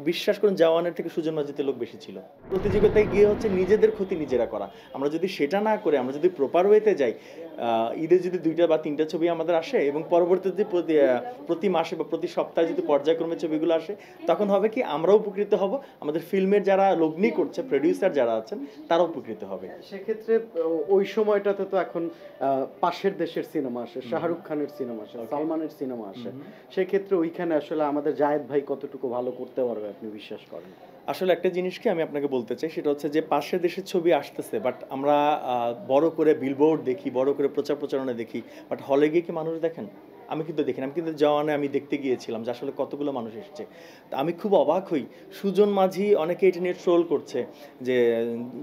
বিশ্বাস করুন জওয়ানের থেকে সুজন মাজিতে লোক বেশি ছিল। প্রতিযোগিতায় গিয়ে হচ্ছে নিজেদের ক্ষতি নিজেরা করা। আমরা যদি সেটা না করে আমরা যদি প্রপার ওয়েতে যাই, ঈদে যদি ২টা বা ৩টা ছবি আমাদের আসে এবং পরবর্তীতে প্রতি মাসে বা প্রতি সপ্তাহে যদি পর্যায়ক্রমে ছবিগুলো আসে, তখন হবে কি আমরাও উপকৃত হব, আমাদের ফিল্মের যারা লগ্নি করছে, প্রোডিউসার যারা আছেন তারাও উপকৃত হবে। সেক্ষেত্রে ওই সময়টাতে তো এখন পাশের দেশের সিনেমা আসে, শাহরুখ খানের সিনেমা আসে, সালমানের সিনেমা আসে। সেক্ষেত্রে ওইখানে আসলে আমাদের জায়েদ ভাই কতটুকু ভালো করতে পারবে আপনি বিশ্বাস করেন? আসলে একটা জিনিস কি আমি আপনাকে বলতে চাই, সেটা হচ্ছে যে পাশের দেশের ছবি আসতেছে, বাট আমরা বড় করে বিলবোর্ড দেখি, বড় করে প্রচার প্রচারণা দেখি, বাট হলে গিয়ে কি মানুষ দেখেন? আমি কিন্তু দেখিনি। আমি কিন্তু জওয়ানে আমি দেখতে গিয়েছিলাম যে আসলে কতগুলো মানুষ এসছে। তা আমি খুব অবাক হই, সুজন মাঝি অনেকে এটা নিয়ে ট্রোল করছে যে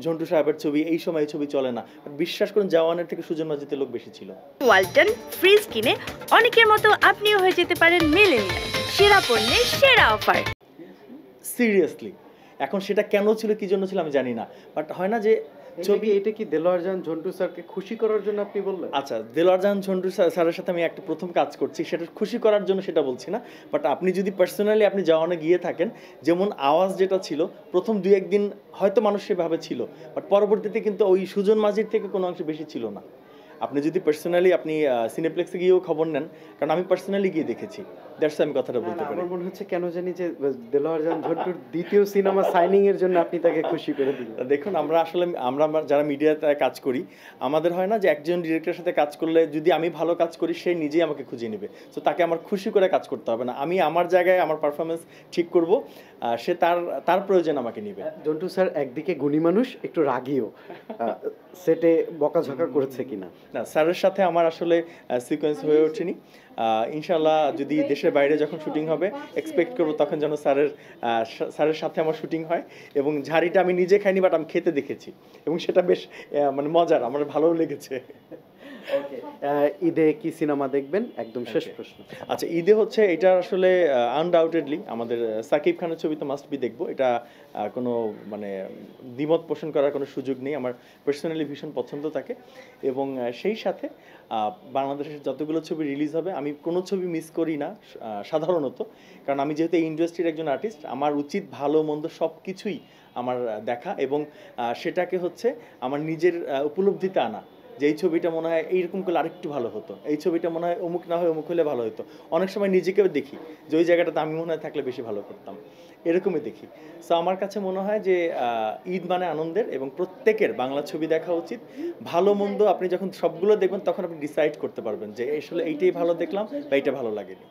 ঝন্টু সাহেবের ছবি এই সময় এই ছবি চলে না, বাট বিশ্বাস করুন জওয়ানের থেকে সুজন মাঝিতে লোক বেশি ছিল। ওয়ালটন ফ্রিজ কিনে অনেকের মতো আপনিও হয়ে যেতে পারেন মিলেনিয়াল। সেরা পণ্যের সেরা অফার। সিরিয়াসলি এখন সেটা কেন ছিল, কি জন্য ছিল আমি জানি না, বাট হয় না যে ছবি। এটা কি দেলোয়ার জাহান ঝন্টু স্যারকে খুশি করার জন্য আপনি বললেন? আচ্ছা, দেলোয়ার জাহান ঝন্টু স্যারের সাথে আমি একটা প্রথম কাজ করছি, সেটা খুশি করার জন্য সেটা বলছি না, বাট আপনি যদি পার্সোনালি আপনি জওয়ানে গিয়ে থাকেন, যেমন আওয়াজ যেটা ছিল প্রথম ২-১ দিন হয়তো মানুষ সেভাবে ছিল, বাট পরবর্তীতে কিন্তু ওই সুজন মাঝির থেকে কোনো অংশে বেশি ছিল না। আপনি যদি পার্সোনালি আপনি সিনেপ্লেক্সে গিয়েও খবর নেন, কারণ আমি পার্সোনালি গিয়ে দেখেছি, দ্যাটস আমি কথাটা বলতে পারি। আমার মনে হচ্ছে কেন জানি যে দেলোয়ার জাহান ঝন্টুর দ্বিতীয় সিনেমা সাইনিং এর জন্য আপনি তাকে খুশি করে দিলেন। দেখুন আমরা আসলে আমরা যারা মিডিয়াতে কাজ করি, আমাদের হয় না যে একজন ডিরেক্টরের সাথে কাজ করলে যদি আমি ভালো কাজ করি সে নিজেই আমাকে খুঁজে নেবে, তো তাকে আমার খুশি করে কাজ করতে হবে না, আমি আমার জায়গায় আমার পারফরমেন্স ঠিক করব, সে তার প্রয়োজন আমাকে নেবে। ঝন্টু স্যার একদিকে গুণী মানুষ, একটু রাগীও, সেটে বকাঝকা করেছে কিনা? না, স্যারের সাথে আমার আসলে সিকোয়েন্স হয়ে ওঠেনি। ইনশাল্লাহ যদি দেশের বাইরে যখন শুটিং হবে এক্সপেক্ট করবো তখন যেন স্যারের সাথে আমার শুটিং হয়, এবং ঝাড়িটা আমি নিজে খাইনি, বাট আমি খেতে দেখেছি এবং সেটা বেশ মানে মজার, আমার ভালোও লেগেছে। ঈদে কি সিনেমা দেখবেন, একদম শেষ প্রশ্ন? আচ্ছা, ঈদে হচ্ছে এটা আসলে আনডাউটেডলি আমাদের সাকিব খানের ছবি তো মাস্ট বি দেখবো, এটা কোনো মানে দ্বিমত পোষণ করার কোনো সুযোগ নেই, আমার পার্সোনালি ভীষণ পছন্দ তাকে। এবং সেই সাথে বাংলাদেশের যতগুলো ছবি রিলিজ হবে আমি কোনো ছবি মিস করি না সাধারণত, কারণ আমি যেহেতু এই ইন্ডাস্ট্রির একজন আর্টিস্ট, আমার উচিত ভালো মন্দ সব কিছুই আমার দেখা, এবং সেটাকে হচ্ছে আমার নিজের উপলব্ধিতে আনা, যে এই ছবিটা মনে হয় এইরকম করলে আরেকটু ভালো হতো, এই ছবিটা মনে হয় অমুক না হয় অমুক হলে ভালো হতো। অনেক সময় নিজেকেও দেখি যে ওই জায়গাটাতে আমি মনে হয় থাকলে বেশি ভালো করতাম, এরকমই দেখি। সো আমার কাছে মনে হয় যে ঈদ মানে আনন্দের, এবং প্রত্যেকের বাংলা ছবি দেখা উচিত। ভালো মন্দ আপনি যখন সবগুলো দেখবেন তখন আপনি ডিসাইড করতে পারবেন যে আসলে এইটাই ভালো দেখলাম বা এইটা ভালো লাগেনি।